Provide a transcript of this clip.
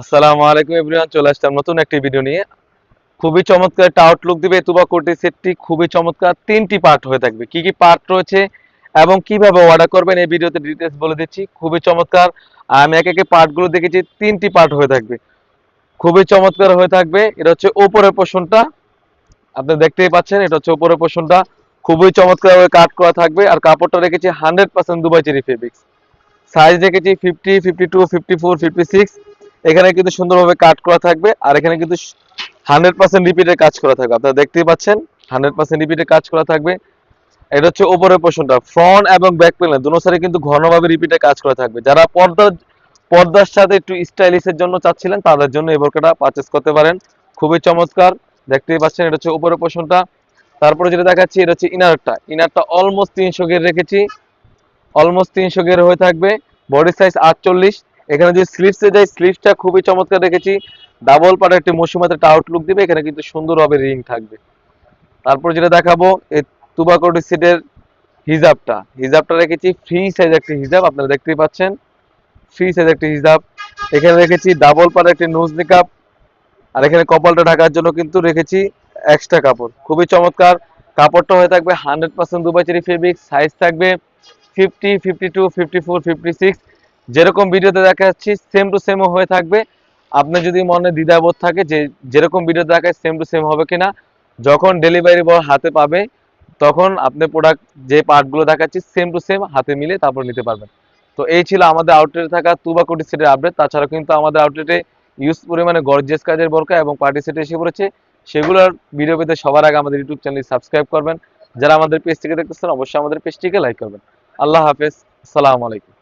আসসালামু আলাইকুম এভরিওয়ান, চলে আসলাম নতুন একটি ভিডিও নিয়ে। খুবই চমৎকার একটা আউটলুক দিবে তুবা কোটি সেটটি। খুবই চমৎকার, তিনটি পার্ট হয়ে থাকবে। কি কি পার্ট রয়েছে এবং কিভাবে অর্ডার করবেন এই ভিডিওতে ডিটেলস বলে দিচ্ছি। খুবই চমৎকার। আমি একে একে পার্টগুলো দেখেছি, তিনটি পার্ট হয়ে থাকবে। খুবই চমৎকার হয়ে থাকবে। এটা হচ্ছে উপরের পোর্শনটা, আপনি দেখতেই পাচ্ছেন। এটা হচ্ছে উপরের পোর্শনটা, খুবই চমৎকার ভাবে কাট করা থাকবে। আর কাপড়টা রেখেছি 100% দুবাই চেরি ফেব্রিক্স। সাইজ রেখেছি 50, 52, 54, 56। এখানে কিন্তু সুন্দরভাবে কাট করা থাকবে। আর এখানে কিন্তু 100% রিপিটের কাজ করা থাকবে। আপনারা দেখতেই পাচ্ছেন 100% রিপিটের কাজ করা থাকবে। এটা হচ্ছে উপরের পোর্শনটা। ফ্রন্ট এবং ব্যাক প্যানেল দুনো সাইডে কিন্তু ঘনভাবে রিপিটের কাজ করা থাকবে। যারা পর্দার সাথে একটু স্টাইলিশের জন্য চাচ্ছিলেন তাদের জন্য এই বোরকাটা পারচেস করতে পারেন। খুবই চমৎকার, দেখতেই পাচ্ছেন। এটা হচ্ছে উপরের পোর্শনটা। তারপরে যেটা দেখাচ্ছি এটা হচ্ছে ইনারটা অলমোস্ট 300 গের রেখেছি। অলমোস্ট 300 গের হয়ে থাকবে। Body size 48। এখানে যদি স্লিভসে যাই, স্লিভসটা খুবই চমৎকার রেখেছি। ডাবল পাড়ে একটি মসৃণাতে একটা আউটলুক দিবে। এখানে কিন্তু সুন্দরভাবে রিং থাকবে। তারপর যেটা দেখাবো এই তুবা কোটি সেটের হিজাবটা রেখেছি ফ্রি সাইজ একটি হিজাব, আপনারা দেখতেই পাচ্ছেন। ফ্রি সাইজ একটি হিজাব। এখানে রেখেছি ডাবল পাড়ে একটি নোজ নিকাপ। আর এখানে কপালটা ঢাকার জন্য কিন্তু রেখেছি এক্সট্রা কাপড়। খুবই চমৎকার। কাপড়টা হয়ে থাকবে 100% দুবাই চেরি ফেব্রিক। সাইজ থাকবে 50, 52, 54, 56। যেরকম ভিডিওতে দেখাচ্ছি সেম টু সেমও হয়ে থাকবে। আপনার যদি মনে দ্বিধাবোধ থাকে যে যেরকম ভিডিওতে দেখায় সেম টু সেম হবে কিনা, যখন ডেলিভারি বয় হাতে পাবে তখন আপনি প্রোডাক্ট যে পার্টগুলো দেখাচ্ছি সেম টু সেম হাতে মিলে তারপর নিতে পারবেন। তো এই ছিল আমাদের আউটলেটে থাকা তুবা কোটি সেটের আপডেট। তাছাড়া কিন্তু আমাদের আউটলেটে ইউজ পরিমাণে গর্জিয়াস কাজের বোরকা এবং পার্টি সেট এসে পড়েছে। সেগুলোর ভিডিও পেতে সবার আগে আমাদের ইউটিউব চ্যানেল সাবস্ক্রাইব করবেন। যারা আমাদের পেজ থেকে দেখতেছেন অবশ্যই আমাদের পেজটিকে লাইক করবেন। আল্লাহ হাফেজ, আসসালামু আলাইকুম।